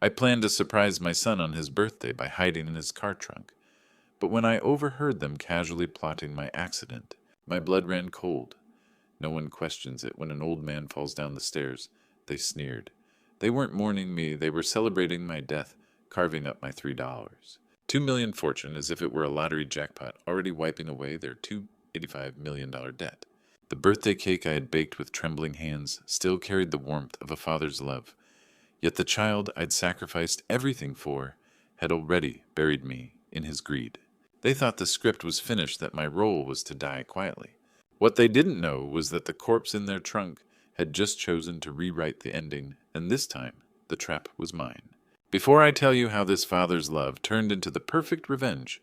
I planned to surprise my son on his birthday by hiding in his car trunk, but when I overheard them casually plotting my accident, my blood ran cold. No one questions it when an old man falls down the stairs, they sneered. They weren't mourning me, they were celebrating my death, carving up my $3. 2 million fortune as if it were a lottery jackpot, already wiping away their $285 million debt. The birthday cake I had baked with trembling hands still carried the warmth of a father's love, yet the child I'd sacrificed everything for had already buried me in his greed. They thought the script was finished, that my role was to die quietly. What they didn't know was that the corpse in their trunk had just chosen to rewrite the ending, and this time the trap was mine. Before I tell you how this father's love turned into the perfect revenge,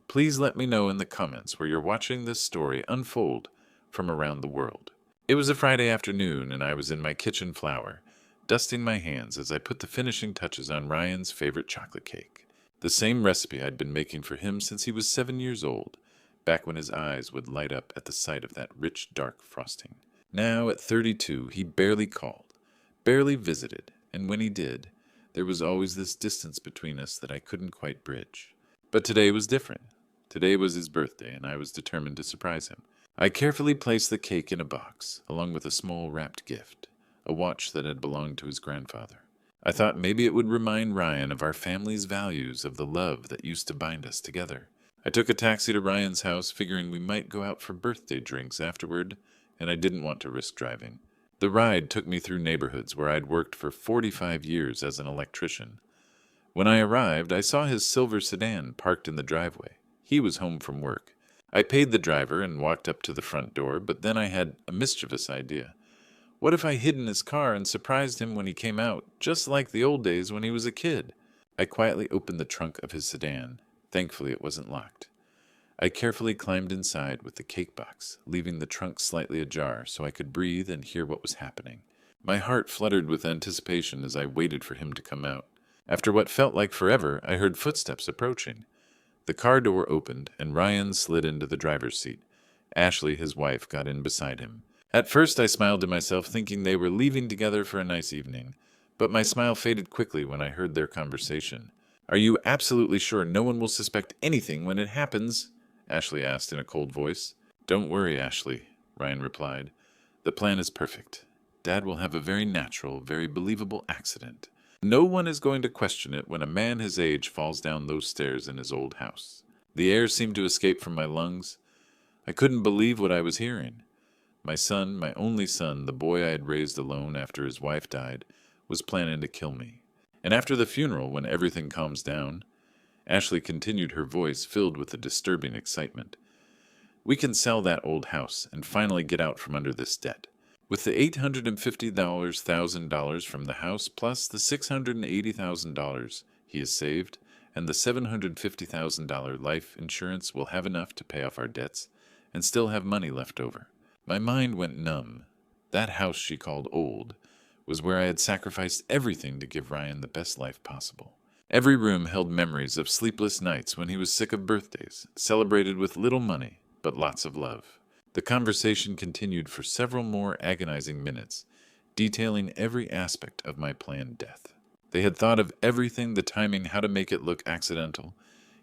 please let me know in the comments where you're watching this story unfold from around the world. It was a Friday afternoon, and I was in my kitchen flour, dusting my hands as I put the finishing touches on Ryan's favorite chocolate cake. The same recipe I'd been making for him since he was 7 years old, back when his eyes would light up at the sight of that rich, dark frosting. Now, at 32, he barely called, barely visited, and when he did, there was always this distance between us that I couldn't quite bridge. But today was different. Today was his birthday, and I was determined to surprise him. I carefully placed the cake in a box, along with a small wrapped gift, a watch that had belonged to his grandfather. I thought maybe it would remind Ryan of our family's values, of the love that used to bind us together. I took a taxi to Ryan's house, figuring we might go out for birthday drinks afterward, and I didn't want to risk driving. The ride took me through neighborhoods where I'd worked for 45 years as an electrician. When I arrived, I saw his silver sedan parked in the driveway. He was home from work. I paid the driver and walked up to the front door, but then I had a mischievous idea. What if I hid in his car and surprised him when he came out, just like the old days when he was a kid? I quietly opened the trunk of his sedan. Thankfully, it wasn't locked. I carefully climbed inside with the cake box, leaving the trunk slightly ajar so I could breathe and hear what was happening. My heart fluttered with anticipation as I waited for him to come out. After what felt like forever, I heard footsteps approaching. The car door opened, and Ryan slid into the driver's seat. Ashley, his wife, got in beside him. At first, I smiled to myself, thinking they were leaving together for a nice evening, but my smile faded quickly when I heard their conversation. "Are you absolutely sure no one will suspect anything when it happens?" Ashley asked in a cold voice. "Don't worry, Ashley," Ryan replied. "The plan is perfect. Dad will have a very natural, very believable accident. No one is going to question it when a man his age falls down those stairs in his old house." The air seemed to escape from my lungs. I couldn't believe what I was hearing. My son, my only son, the boy I had raised alone after his wife died, was planning to kill me. And after the funeral, when everything calms down, Ashley continued, her voice filled with a disturbing excitement. "We can sell that old house and finally get out from under this debt. With the $850,000 from the house plus the $680,000 he has saved and the $750,000 life insurance, we'll have enough to pay off our debts and still have money left over." My mind went numb. That house she called old was where I had sacrificed everything to give Ryan the best life possible. Every room held memories of sleepless nights when he was sick of birthdays, celebrated with little money, but lots of love. The conversation continued for several more agonizing minutes, detailing every aspect of my planned death. They had thought of everything, the timing, how to make it look accidental,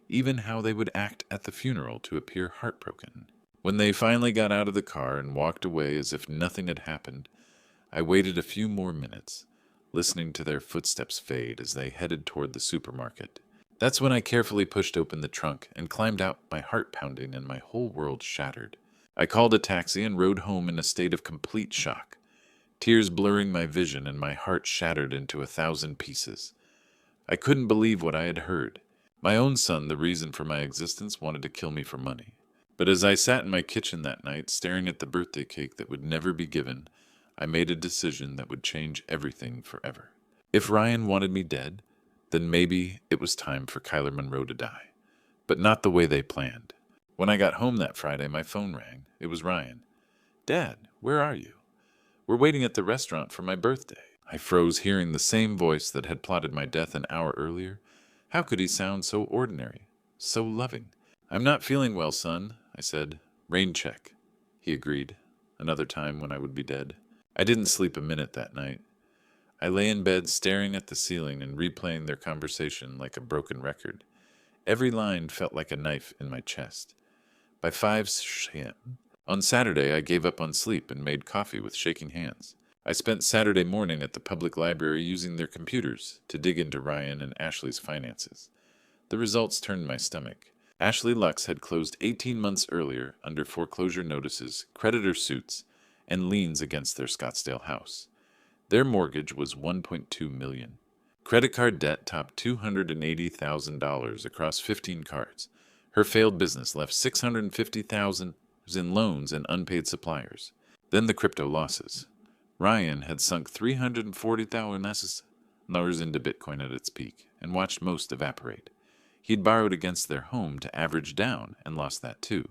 even how they would act at the funeral to appear heartbroken. When they finally got out of the car and walked away as if nothing had happened, I waited a few more minutes, listening to their footsteps fade as they headed toward the supermarket. That's when I carefully pushed open the trunk and climbed out, my heart pounding and my whole world shattered. I called a taxi and rode home in a state of complete shock, tears blurring my vision and my heart shattered into 1,000 pieces. I couldn't believe what I had heard. My own son, the reason for my existence, wanted to kill me for money. But as I sat in my kitchen that night, staring at the birthday cake that would never be given, I made a decision that would change everything forever. If Ryan wanted me dead, then maybe it was time for Kyler Monroe to die. But not the way they planned. When I got home that Friday, my phone rang. It was Ryan. "Dad, where are you?" "We're waiting at the restaurant for my birthday." I froze, hearing the same voice that had plotted my death an hour earlier. How could he sound so ordinary, so loving? "I'm not feeling well, son," I said. "Rain check." He agreed. Another time when I would be dead. I didn't sleep a minute that night. I lay in bed staring at the ceiling and replaying their conversation like a broken record. Every line felt like a knife in my chest. By 5 p.m. on Saturday, I gave up on sleep and made coffee with shaking hands. I spent Saturday morning at the public library using their computers to dig into Ryan and Ashley's finances. The results turned my stomach. Ashley Lux had closed 18 months earlier under foreclosure notices, creditor suits, and liens against their Scottsdale house. Their mortgage was $1.2 million. Credit card debt topped $280,000 across 15 cards. Her failed business left $650,000 in loans and unpaid suppliers. Then the crypto losses. Ryan had sunk $340,000 into Bitcoin at its peak and watched most evaporate. He'd borrowed against their home to average down and lost that too.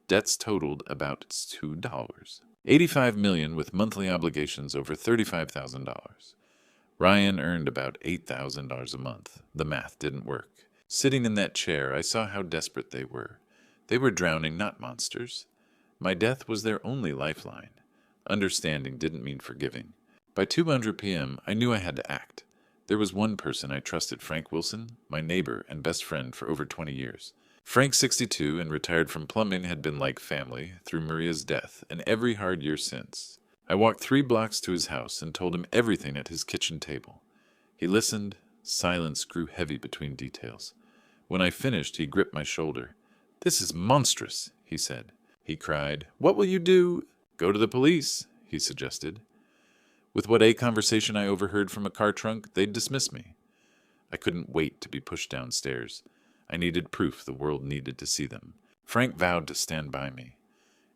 Debts totaled about $2. $85 million with monthly obligations over $35,000. Ryan earned about $8,000 a month. The math didn't work. Sitting in that chair, I saw how desperate they were. They were drowning, not monsters. My death was their only lifeline. Understanding didn't mean forgiving. By 2:00 p.m., I knew I had to act. There was one person I trusted, Frank Wilson, my neighbor and best friend for over 20 years. Frank, 62 and retired from plumbing, had been like family through Maria's death and every hard year since. I walked 3 blocks to his house and told him everything at his kitchen table. He listened. Silence grew heavy between details. When I finished, he gripped my shoulder. "This is monstrous," he said. He cried, "What will you do?" "Go to the police," he suggested. With what a conversation I overheard from a car trunk, they'd dismiss me. I couldn't wait to be pushed downstairs. I needed proof the world needed to see them. Frank vowed to stand by me.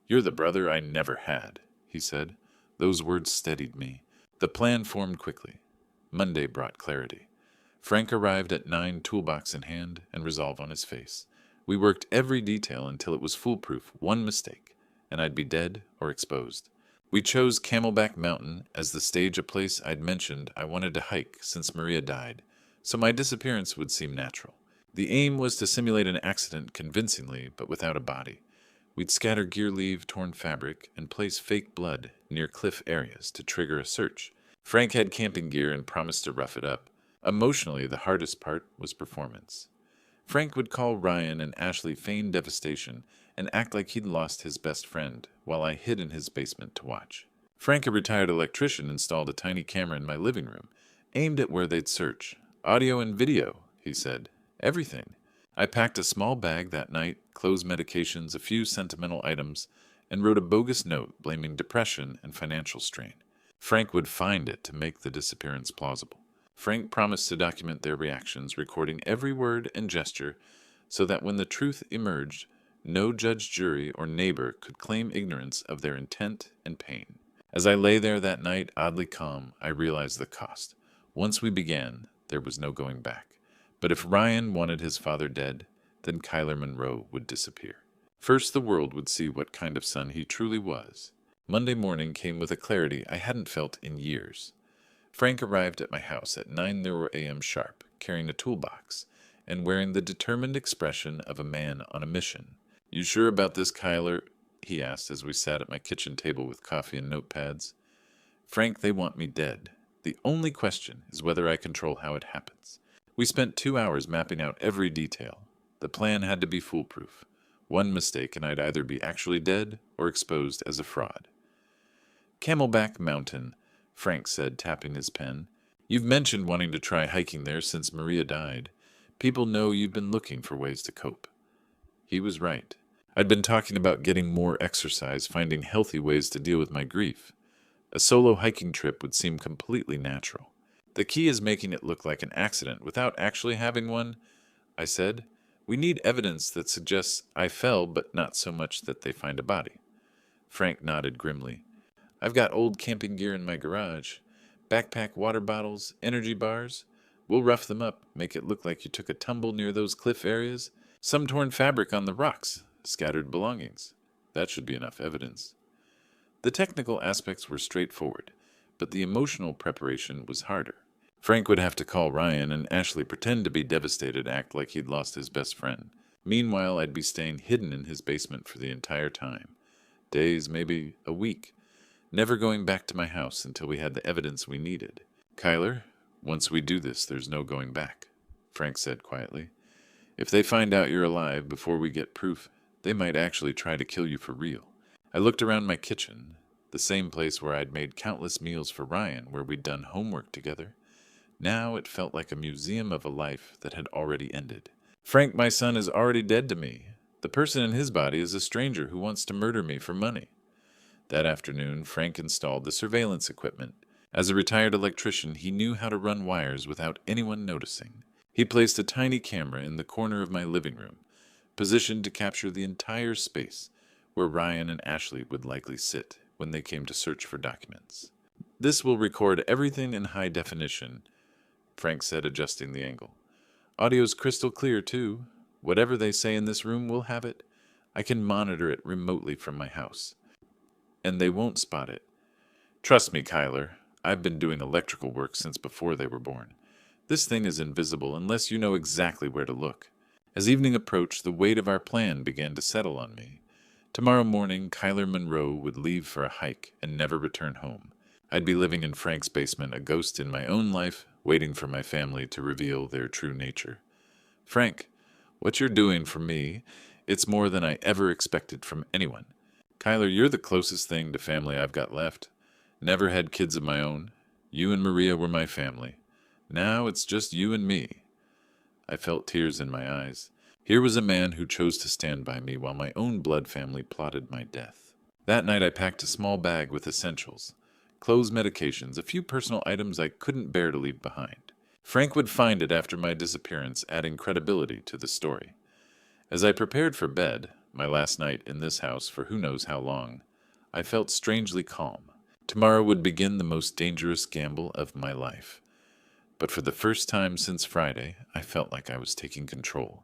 "You're the brother I never had," he said. Those words steadied me. The plan formed quickly. Monday brought clarity. Frank arrived at 9, toolbox in hand, and resolve on his face. We worked every detail until it was foolproof. One mistake, and I'd be dead or exposed. We chose Camelback Mountain as the stage, a place I'd mentioned I wanted to hike since Maria died, so my disappearance would seem natural. The aim was to simulate an accident convincingly, but without a body. We'd scatter gear leave, torn fabric, and place fake blood near cliff areas to trigger a search. Frank had camping gear and promised to rough it up. Emotionally, the hardest part was performance. Frank would call Ryan and Ashley, feign devastation, and act like he'd lost his best friend, while I hid in his basement to watch. Frank, a retired electrician, installed a tiny camera in my living room, aimed at where they'd search. "Audio and video," he said. "Everything." I packed a small bag that night, clothes, medications, a few sentimental items, and wrote a bogus note blaming depression and financial strain. Frank would find it to make the disappearance plausible. Frank promised to document their reactions, recording every word and gesture, so that when the truth emerged, no judge, jury, or neighbor could claim ignorance of their intent and pain. As I lay there that night, oddly calm, I realized the cost. Once we began, there was no going back. But if Ryan wanted his father dead, then Kyler Monroe would disappear. First, the world would see what kind of son he truly was. Monday morning came with a clarity I hadn't felt in years. Frank arrived at my house at 9:00 a.m. sharp, carrying a toolbox, and wearing the determined expression of a man on a mission. "You sure about this, Kyler?" he asked as we sat at my kitchen table with coffee and notepads. "Frank, they want me dead. The only question is whether I control how it happens." We spent 2 hours mapping out every detail. The plan had to be foolproof. One mistake and I'd either be actually dead or exposed as a fraud. "Camelback Mountain," Frank said, tapping his pen. "You've mentioned wanting to try hiking there since Maria died. People know you've been looking for ways to cope." He was right. I'd been talking about getting more exercise, finding healthy ways to deal with my grief. A solo hiking trip would seem completely natural. "The key is making it look like an accident without actually having one," I said. "We need evidence that suggests I fell, but not so much that they find a body." Frank nodded grimly. "I've got old camping gear in my garage. Backpack, water bottles, energy bars. We'll rough them up, make it look like you took a tumble near those cliff areas. Some torn fabric on the rocks, scattered belongings. That should be enough evidence." The technical aspects were straightforward, but the emotional preparation was harder. Frank would have to call Ryan and Ashley, pretend to be devastated, act like he'd lost his best friend. Meanwhile, I'd be staying hidden in his basement for the entire time. Days, maybe a week. Never going back to my house until we had the evidence we needed. Kyler, once we do this, there's no going back, Frank said quietly. If they find out you're alive before we get proof, they might actually try to kill you for real. I looked around my kitchen, the same place where I'd made countless meals for Ryan, where we'd done homework together. Now it felt like a museum of a life that had already ended. Frank, my son, is already dead to me. The person in his body is a stranger who wants to murder me for money. That afternoon, Frank installed the surveillance equipment. As a retired electrician, he knew how to run wires without anyone noticing. He placed a tiny camera in the corner of my living room, positioned to capture the entire space where Ryan and Ashley would likely sit when they came to search for documents. This will record everything in high definition, Frank said, adjusting the angle. Audio's crystal clear, too. Whatever they say in this room, we'll have it. I can monitor it remotely from my house. And they won't spot it. Trust me, Kyler. I've been doing electrical work since before they were born. This thing is invisible unless you know exactly where to look. As evening approached, the weight of our plan began to settle on me. Tomorrow morning, Kyler Monroe would leave for a hike and never return home. I'd be living in Frank's basement, a ghost in my own life, waiting for my family to reveal their true nature. Frank, what you're doing for me, it's more than I ever expected from anyone. Kyler, you're the closest thing to family I've got left. Never had kids of my own. You and Maria were my family. Now it's just you and me. I felt tears in my eyes. Here was a man who chose to stand by me while my own blood family plotted my death. That night I packed a small bag with essentials. Clothes, medications, a few personal items I couldn't bear to leave behind. Frank would find it after my disappearance, adding credibility to the story. As I prepared for bed, my last night in this house for who knows how long, I felt strangely calm. Tomorrow would begin the most dangerous gamble of my life. But for the first time since Friday, I felt like I was taking control.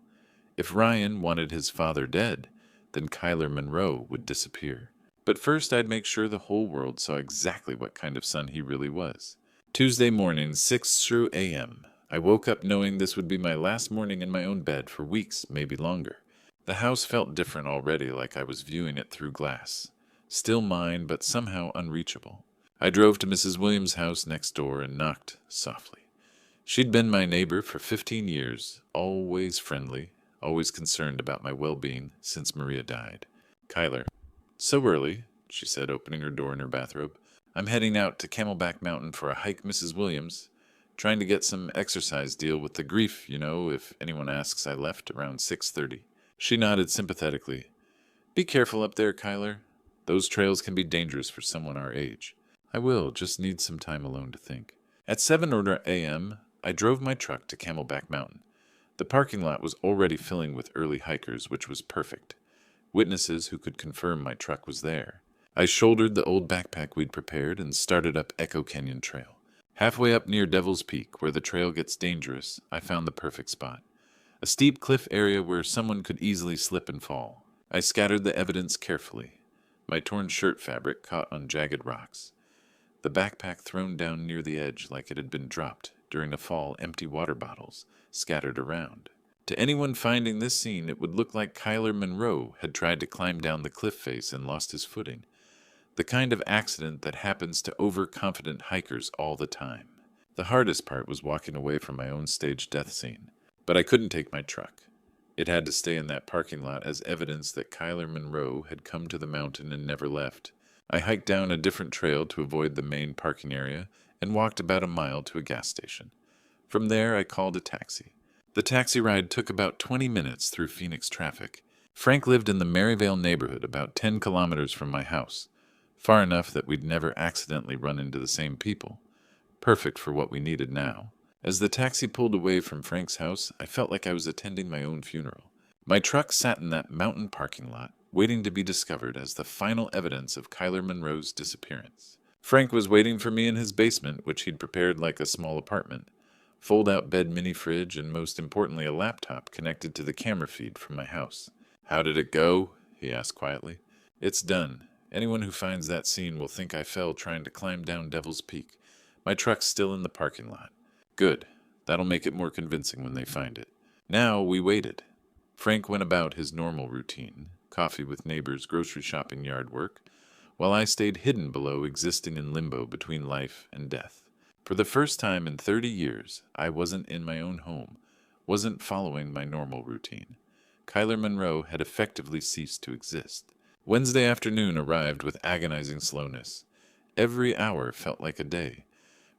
If Ryan wanted his father dead, then Kyler Monroe would disappear. But first I'd make sure the whole world saw exactly what kind of son he really was. Tuesday morning, 6 a.m. I woke up knowing this would be my last morning in my own bed for weeks, maybe longer. The house felt different already, like I was viewing it through glass. Still mine, but somehow unreachable. I drove to Mrs. Williams' house next door and knocked softly. She'd been my neighbor for 15 years, always friendly, always concerned about my well-being since Maria died. Kyler. So early, she said, opening her door in her bathrobe. I'm heading out to Camelback Mountain for a hike, Mrs. Williams. Trying to get some exercise, deal with the grief, if anyone asks. I left around 6:30. She nodded sympathetically. Be careful up there, Kyler. Those trails can be dangerous for someone our age. I will, just need some time alone to think. At 7 a.m., I drove my truck to Camelback Mountain. The parking lot was already filling with early hikers, which was perfect. Witnesses who could confirm my truck was there. I shouldered the old backpack we'd prepared and started up Echo Canyon Trail. Halfway up near Devil's Peak, where the trail gets dangerous, I found the perfect spot. A steep cliff area where someone could easily slip and fall. I scattered the evidence carefully. My torn shirt fabric caught on jagged rocks. The backpack thrown down near the edge like it had been dropped during a fall, empty water bottles scattered around. To anyone finding this scene, it would look like Kyler Monroe had tried to climb down the cliff face and lost his footing. The kind of accident that happens to overconfident hikers all the time. The hardest part was walking away from my own staged death scene. But I couldn't take my truck. It had to stay in that parking lot as evidence that Kyler Monroe had come to the mountain and never left. I hiked down a different trail to avoid the main parking area and walked about a mile to a gas station. From there, I called a taxi. The taxi ride took about 20 minutes through Phoenix traffic. Frank lived in the Maryvale neighborhood about 10 kilometers from my house, far enough that we'd never accidentally run into the same people. Perfect for what we needed now. As the taxi pulled away from Frank's house, I felt like I was attending my own funeral. My truck sat in that mountain parking lot, waiting to be discovered as the final evidence of Kyler Monroe's disappearance. Frank was waiting for me in his basement, which he'd prepared like a small apartment. Fold-out bed, mini fridge, and most importantly a laptop connected to the camera feed from my house. How did it go? He asked quietly. It's done. Anyone who finds that scene will think I fell trying to climb down Devil's Peak. My truck's still in the parking lot. Good. That'll make it more convincing when they find it. Now we waited. Frank went about his normal routine, coffee with neighbors, grocery shopping, yard work, while I stayed hidden below, existing in limbo between life and death. For the first time in 30 years, I wasn't in my own home, wasn't following my normal routine. Kyler Monroe had effectively ceased to exist. Wednesday afternoon arrived with agonizing slowness. Every hour felt like a day.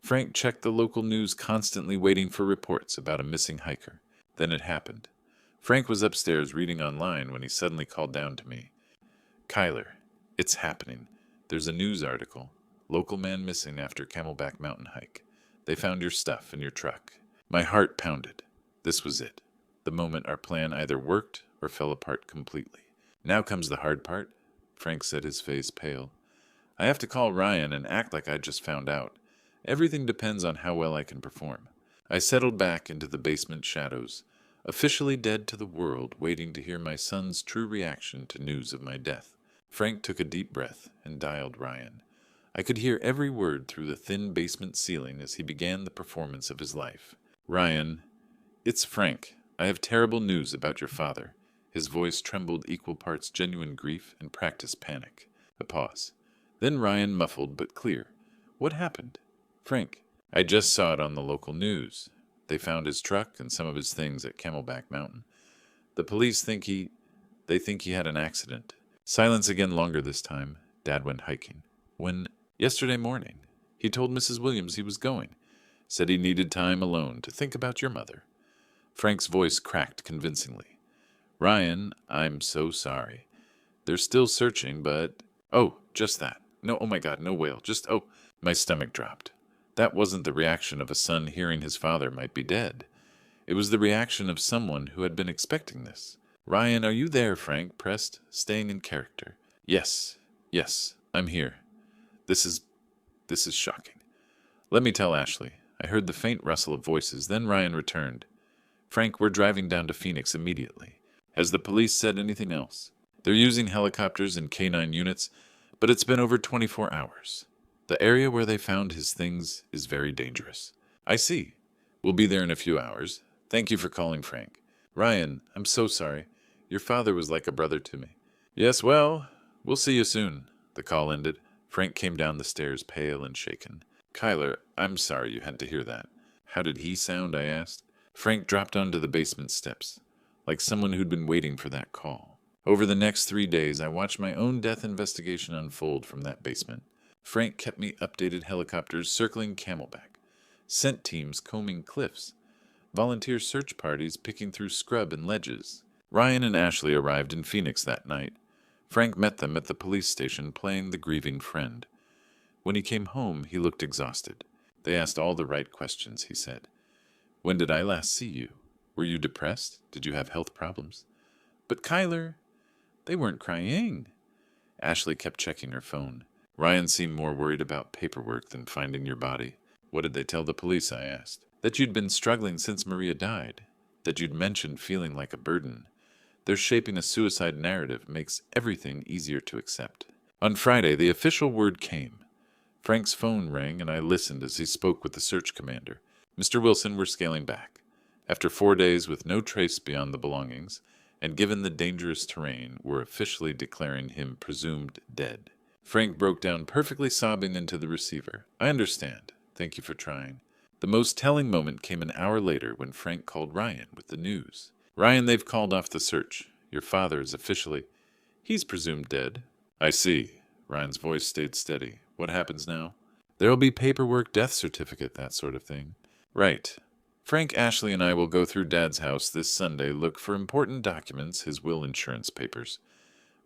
Frank checked the local news, constantly waiting for reports about a missing hiker. Then it happened. Frank was upstairs reading online when he suddenly called down to me. Kyler, it's happening. There's a news article. Local man missing after Camelback Mountain hike. They found your stuff in your truck. My heart pounded. This was it. The moment our plan either worked or fell apart completely. Now comes the hard part, Frank said, his face pale. I have to call Ryan and act like I just found out. Everything depends on how well I can perform. I settled back into the basement shadows, officially dead to the world, waiting to hear my son's true reaction to news of my death. Frank took a deep breath and dialed Ryan. I could hear every word through the thin basement ceiling as he began the performance of his life. Ryan, it's Frank. I have terrible news about your father. His voice trembled, equal parts genuine grief and practiced panic. A pause. Then Ryan, muffled but clear. What happened? Frank, I just saw it on the local news. They found his truck and some of his things at Camelback Mountain. The police think he had an accident. Silence again, longer this time. Dad went hiking. When? Yesterday morning. He told Mrs. Williams he was going. Said he needed time alone to think about your mother. Frank's voice cracked convincingly. Ryan, I'm so sorry. They're still searching, but... Oh, just that. No, oh my God, no whale. My stomach dropped. That wasn't the reaction of a son hearing his father might be dead. It was the reaction of someone who had been expecting this. Ryan, are you there? Frank pressed, staying in character. Yes, I'm here. This is shocking. Let me tell Ashley. I heard the faint rustle of voices, then Ryan returned. Frank, we're driving down to Phoenix immediately. Has the police said anything else? They're using helicopters and K-9 units, but it's been over 24 hours. The area where they found his things is very dangerous. I see. We'll be there in a few hours. Thank you for calling, Frank. Ryan, I'm so sorry. Your father was like a brother to me. Yes, well, we'll see you soon. The call ended. Frank came down the stairs, pale and shaken. Kyler, I'm sorry you had to hear that. How did he sound? I asked. Frank dropped onto the basement steps, like someone who'd been waiting for that call. Over the next 3 days, I watched my own death investigation unfold from that basement. Frank kept me updated, helicopters circling Camelback, scent teams combing cliffs, volunteer search parties picking through scrub and ledges. Ryan and Ashley arrived in Phoenix that night. Frank met them at the police station playing the grieving friend. When he came home, he looked exhausted. They asked all the right questions, he said. When did I last see you? Were you depressed? Did you have health problems? But Kyler, they weren't crying. Ashley kept checking her phone. Ryan seemed more worried about paperwork than finding your body. What did they tell the police? I asked. That you'd been struggling since Maria died. That you'd mentioned feeling like a burden. They're shaping a suicide narrative makes everything easier to accept. On Friday, the official word came. Frank's phone rang, and I listened as he spoke with the search commander. Mr. Wilson, we're scaling back. After 4 days with no trace beyond the belongings, and given the dangerous terrain, we're officially declaring him presumed dead. Frank broke down, perfectly sobbing into the receiver. I understand. Thank you for trying. The most telling moment came an hour later when Frank called Ryan with the news. Ryan, they've called off the search. Your father is officially... He's presumed dead. I see. Ryan's voice stayed steady. What happens now? There'll be paperwork, death certificate, that sort of thing. Right. Frank, Ashley, and I will go through Dad's house this Sunday, look for important documents, his will, insurance papers.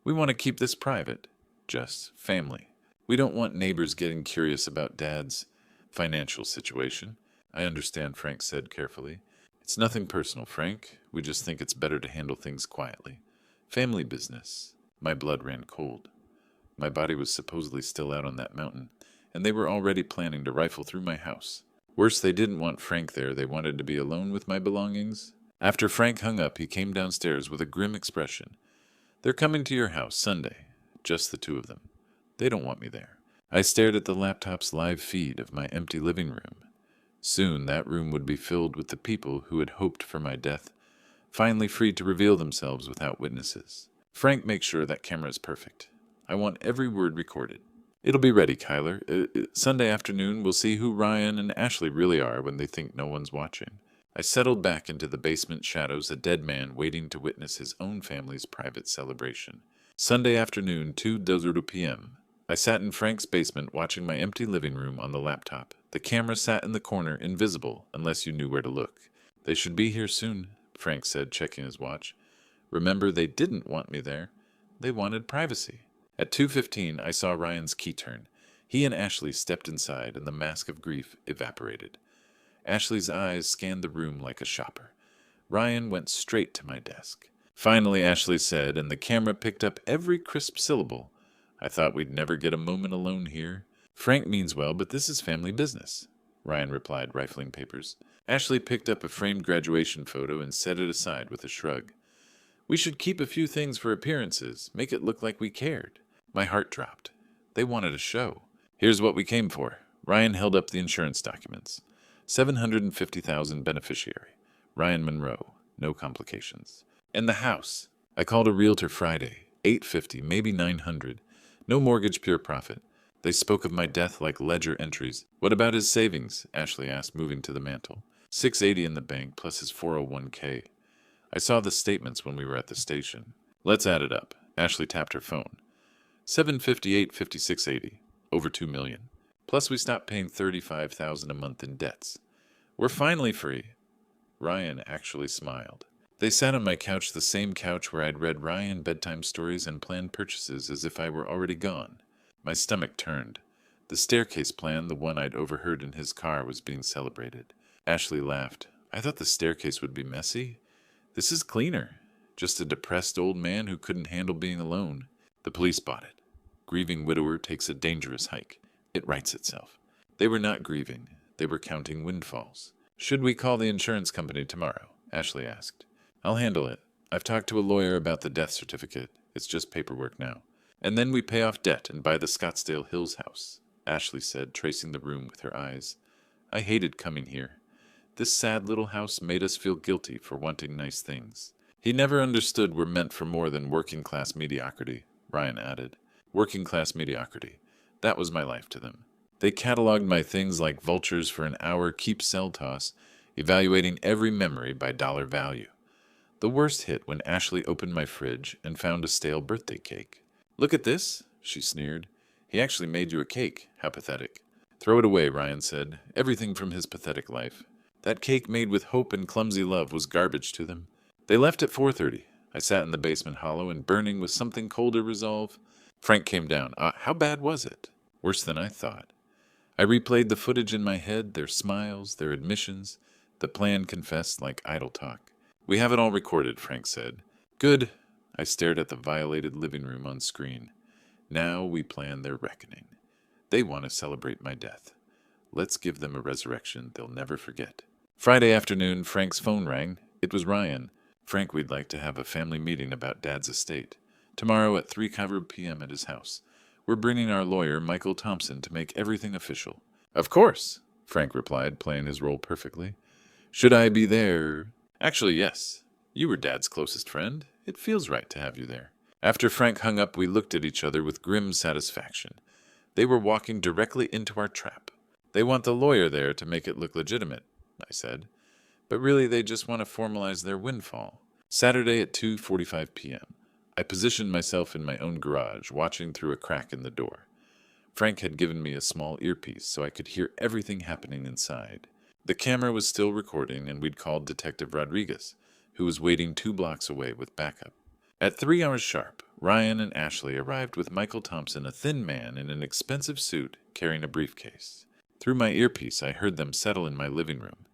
We want to keep this private. Just family. We don't want neighbors getting curious about Dad's financial situation. I understand, Frank said carefully. It's nothing personal, Frank. We just think it's better to handle things quietly. Family business. My blood ran cold. My body was supposedly still out on that mountain, and they were already planning to rifle through my house. Worse, they didn't want Frank there. They wanted to be alone with my belongings. After Frank hung up, he came downstairs with a grim expression. They're coming to your house Sunday. Just the two of them. They don't want me there. I stared at the laptop's live feed of my empty living room. Soon that room would be filled with the people who had hoped for my death, finally free to reveal themselves without witnesses. Frank, make sure that camera is perfect. I want every word recorded. It'll be ready, Kyler. Sunday afternoon, we'll see who Ryan and Ashley really are when they think no one's watching. I settled back into the basement shadows, a dead man waiting to witness his own family's private celebration. Sunday afternoon, 2:00 p.m. I sat in Frank's basement watching my empty living room on the laptop. The camera sat in the corner, invisible, unless you knew where to look. They should be here soon, Frank said, checking his watch. Remember, they didn't want me there. They wanted privacy. At 2:15, I saw Ryan's key turn. He and Ashley stepped inside, and the mask of grief evaporated. Ashley's eyes scanned the room like a shopper. Ryan went straight to my desk. Finally, Ashley said, and the camera picked up every crisp syllable. I thought we'd never get a moment alone here. Frank means well, but this is family business, Ryan replied, rifling papers. Ashley picked up a framed graduation photo and set it aside with a shrug. We should keep a few things for appearances, make it look like we cared. My heart dropped. They wanted a show. Here's what we came for. Ryan held up the insurance documents. $750,000 beneficiary. Ryan Monroe. No complications. And the house. I called a realtor Friday. $850, maybe $900. No mortgage, pure profit. They spoke of my death like ledger entries. What about his savings? Ashley asked, moving to the mantel. $680 in the bank, plus his 401k. I saw the statements when we were at the station. Let's add it up. Ashley tapped her phone. $758, $5680. Over $2 million. Plus we stopped paying $35,000 a month in debts. We're finally free. Ryan actually smiled. They sat on my couch, the same couch where I'd read Ryan bedtime stories and planned purchases as if I were already gone. My stomach turned. The staircase plan, the one I'd overheard in his car, was being celebrated. Ashley laughed. I thought the staircase would be messy. This is cleaner. Just a depressed old man who couldn't handle being alone. The police bought it. Grieving widower takes a dangerous hike. It writes itself. They were not grieving. They were counting windfalls. Should we call the insurance company tomorrow? Ashley asked. I'll handle it. I've talked to a lawyer about the death certificate. It's just paperwork now. And then we pay off debt and buy the Scottsdale Hills house, Ashley said, tracing the room with her eyes. I hated coming here. This sad little house made us feel guilty for wanting nice things. He never understood we're meant for more than working-class mediocrity, Ryan added. Working-class mediocrity. That was my life to them. They cataloged my things like vultures for an hour keep-sell toss, evaluating every memory by dollar value. The worst hit when Ashley opened my fridge and found a stale birthday cake. Look at this, she sneered. He actually made you a cake. How pathetic. Throw it away, Ryan said. Everything from his pathetic life. That cake made with hope and clumsy love was garbage to them. They left at 4:30. I sat in the basement hollow and burning with something colder resolve. Frank came down. How bad was it? Worse than I thought. I replayed the footage in my head, their smiles, their admissions. The plan confessed like idle talk. We have it all recorded, Frank said. Good. I stared at the violated living room on screen. Now we plan their reckoning. They want to celebrate my death. Let's give them a resurrection they'll never forget. Friday afternoon, Frank's phone rang. It was Ryan. Frank, we'd like to have a family meeting about Dad's estate. Tomorrow at 3:00 p.m. at his house. We're bringing our lawyer, Michael Thompson, to make everything official. Of course, Frank replied, playing his role perfectly. Should I be there? Actually, yes. You were Dad's closest friend. It feels right to have you there. After Frank hung up, we looked at each other with grim satisfaction. They were walking directly into our trap. They want the lawyer there to make it look legitimate, I said. But really they just want to formalize their windfall. Saturday at 2:45 p.m. I positioned myself in my own garage, watching through a crack in the door. Frank had given me a small earpiece so I could hear everything happening inside. The camera was still recording, and we'd called Detective Rodriguez, who was waiting 2 blocks away with backup. At 3 hours sharp, Ryan and Ashley arrived with Michael Thompson, a thin man in an expensive suit, carrying a briefcase. Through my earpiece, I heard them settle in my living room,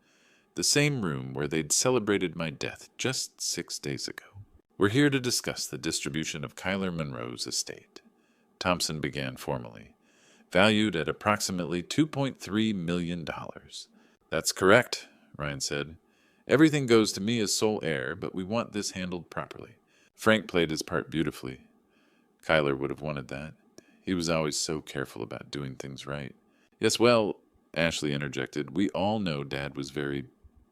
the same room where they'd celebrated my death just 6 days ago. We're here to discuss the distribution of Kyler Monroe's estate. Thompson began formally. Valued at approximately $2.3 million. That's correct, Ryan said. Everything goes to me as sole heir, but we want this handled properly. Frank played his part beautifully. Kyler would have wanted that. He was always so careful about doing things right. Yes, well, Ashley interjected, we all know Dad was very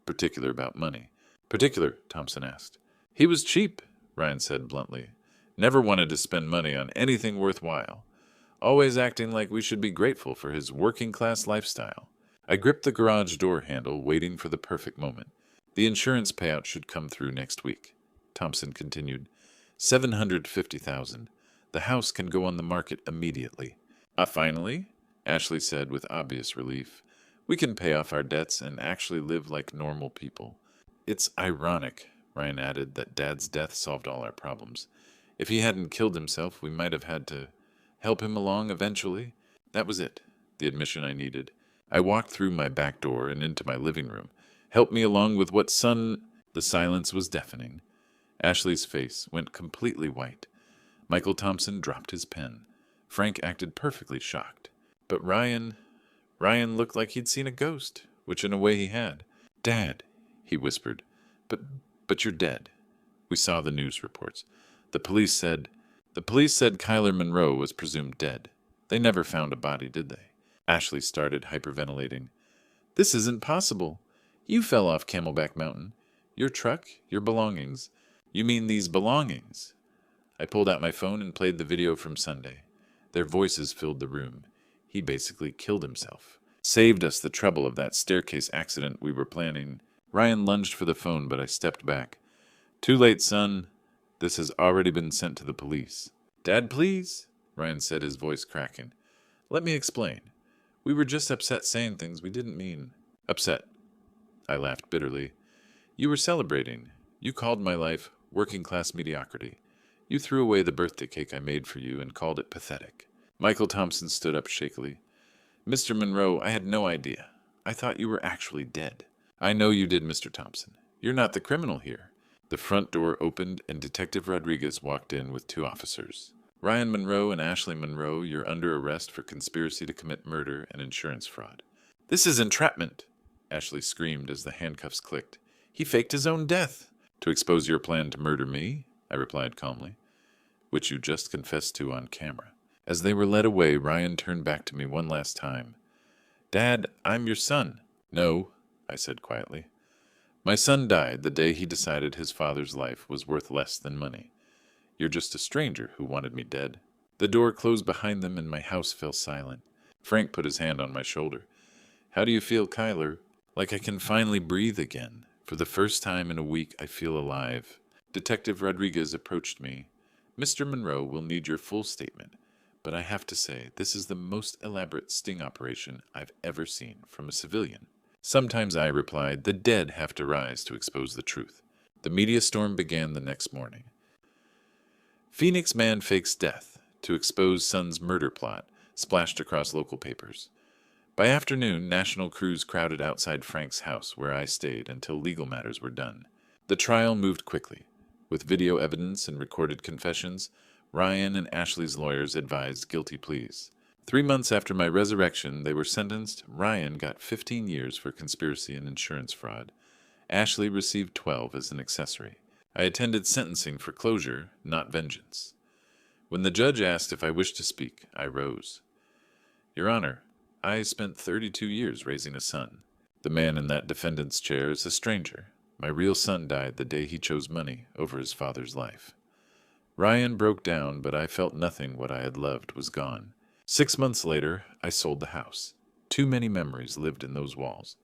particular about money. Particular? Thompson asked. He was cheap, Ryan said bluntly. Never wanted to spend money on anything worthwhile. always acting like we should be grateful for his working-class lifestyle. I gripped the garage door handle, waiting for the perfect moment. The insurance payout should come through next week. Thompson continued. 750,000. The house can go on the market immediately. Finally, Ashley said with obvious relief, we can pay off our debts and actually live like normal people. It's ironic, Ryan added, that Dad's death solved all our problems. If he hadn't killed himself, we might have had to help him along eventually. That was it, the admission I needed. I walked through my back door and into my living room. Help me along with what son... The silence was deafening. Ashley's face went completely white. Michael Thompson dropped his pen. Frank acted perfectly shocked. But Ryan looked like he'd seen a ghost, which in a way he had. Dad, he whispered. But you're dead. We saw the news reports. The police said Kyler Monroe was presumed dead. They never found a body, did they? Ashley started hyperventilating. This isn't possible. You fell off Camelback Mountain. Your truck, your belongings. You mean these belongings? I pulled out my phone and played the video from Sunday. Their voices filled the room. He basically killed himself. Saved us the trouble of that staircase accident we were planning. Ryan lunged for the phone, but I stepped back. Too late, son. This has already been sent to the police. Dad, please, Ryan said, his voice cracking. Let me explain. We were just upset saying things we didn't mean. Upset. I laughed bitterly. You were celebrating. You called my life working-class mediocrity. You threw away the birthday cake I made for you and called it pathetic. Michael Thompson stood up shakily. Mr. Monroe, I had no idea. I thought you were actually dead. I know you did, Mr. Thompson. You're not the criminal here. The front door opened and Detective Rodriguez walked in with 2 officers. Ryan Monroe and Ashley Monroe, you're under arrest for conspiracy to commit murder and insurance fraud. This is entrapment, Ashley screamed as the handcuffs clicked. He faked his own death. To expose your plan to murder me, I replied calmly, which you just confessed to on camera. As they were led away, Ryan turned back to me one last time. Dad, I'm your son. No, I said quietly. My son died the day he decided his father's life was worth less than money. You're just a stranger who wanted me dead. The door closed behind them and my house fell silent. Frank put his hand on my shoulder. How do you feel, Kyler? Like I can finally breathe again. For the first time in a week, I feel alive. Detective Rodriguez approached me. Mr. Monroe will need your full statement, but I have to say, this is the most elaborate sting operation I've ever seen from a civilian. Sometimes, I replied, the dead have to rise to expose the truth. The media storm began the next morning. Phoenix man fakes death to expose son's murder plot splashed across local papers. By afternoon, national crews crowded outside Frank's house where I stayed until legal matters were done. The trial moved quickly. With video evidence and recorded confessions, Ryan and Ashley's lawyers advised guilty pleas. 3 months after my resurrection, they were sentenced. Ryan got 15 years for conspiracy and insurance fraud. Ashley received 12 as an accessory. I attended sentencing for closure, not vengeance. When the judge asked if I wished to speak, I rose. Your Honor, I spent 32 years raising a son. The man in that defendant's chair is a stranger. My real son died the day he chose money over his father's life. Ryan broke down, but I felt nothing what I had loved was gone. 6 months later, I sold the house. Too many memories lived in those walls.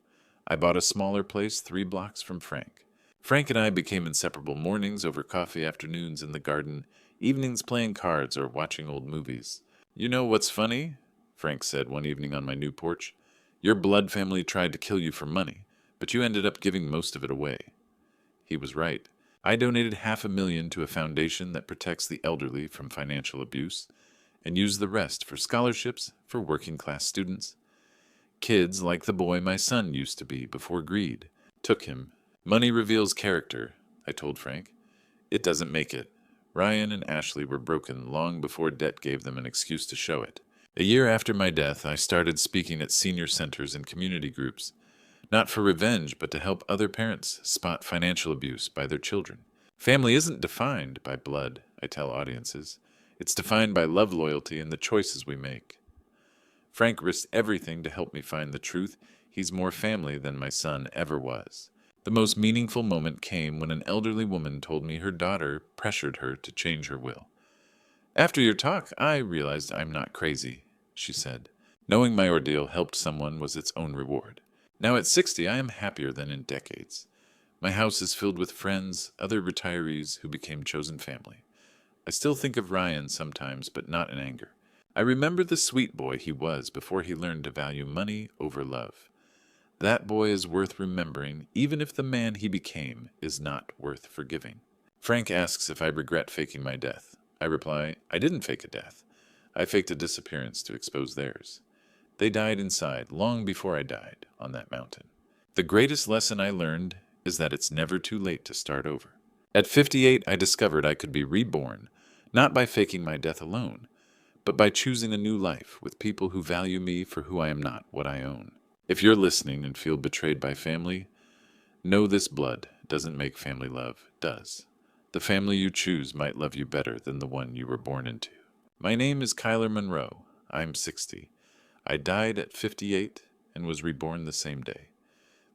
I bought a smaller place 3 blocks from Frank. Frank and I became inseparable, mornings over coffee, afternoons in the garden, evenings playing cards or watching old movies. You know what's funny? Frank said one evening on my new porch. Your blood family tried to kill you for money, but you ended up giving most of it away. He was right. I donated $500,000 to a foundation that protects the elderly from financial abuse, and used the rest for scholarships for working-class students. Kids like the boy my son used to be before greed took him. Money reveals character, I told Frank. It doesn't make it. Ryan and Ashley were broken long before debt gave them an excuse to show it. A year after my death, I started speaking at senior centers and community groups, not for revenge, but to help other parents spot financial abuse by their children. Family isn't defined by blood, I tell audiences. It's defined by love, loyalty, and the choices we make. Frank risked everything to help me find the truth. He's more family than my son ever was. The most meaningful moment came when an elderly woman told me her daughter pressured her to change her will. After your talk, I realized I'm not crazy, she said. Knowing my ordeal helped someone was its own reward. Now at 60, I am happier than in decades. My house is filled with friends, other retirees who became chosen family. I still think of Ryan sometimes, but not in anger. I remember the sweet boy he was before he learned to value money over love. That boy is worth remembering, even if the man he became is not worth forgiving. Frank asks if I regret faking my death. I reply, I didn't fake a death. I faked a disappearance to expose theirs. They died inside, long before I died, on that mountain. The greatest lesson I learned is that it's never too late to start over. At 58, I discovered I could be reborn, not by faking my death alone, but by choosing a new life with people who value me for who I am, not what I own. If you're listening and feel betrayed by family, know this: blood doesn't make family love, does. The family you choose might love you better than the one you were born into. My name is Kyler Monroe. I'm 60. I died at 58 and was reborn the same day.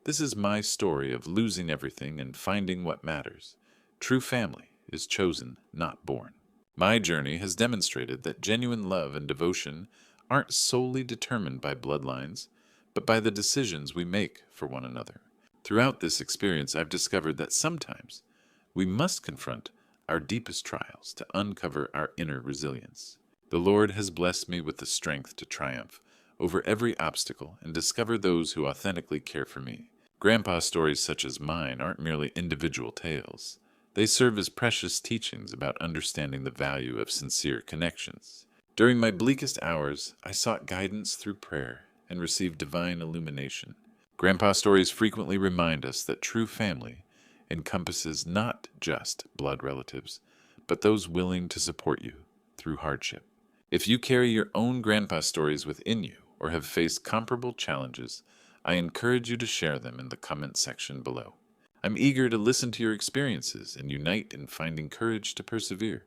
This is my story of losing everything and finding what matters. True family is chosen, not born. My journey has demonstrated that genuine love and devotion aren't solely determined by bloodlines, but by the decisions we make for one another. Throughout this experience, I've discovered that sometimes we must confront our deepest trials to uncover our inner resilience. The Lord has blessed me with the strength to triumph over every obstacle and discover those who authentically care for me. Grandpa's stories such as mine aren't merely individual tales. They serve as precious teachings about understanding the value of sincere connections. During my bleakest hours, I sought guidance through prayer and received divine illumination. Grandpa's stories frequently remind us that true family encompasses not just blood relatives, but those willing to support you through hardship. If you carry your own grandpa stories within you or have faced comparable challenges, I encourage you to share them in the comment section below. I'm eager to listen to your experiences and unite in finding courage to persevere.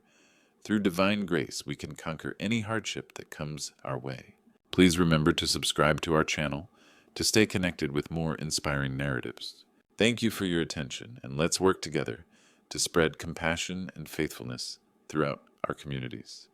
Through divine grace, we can conquer any hardship that comes our way. Please remember to subscribe to our channel to stay connected with more inspiring narratives. Thank you for your attention, and let's work together to spread compassion and faithfulness throughout our communities.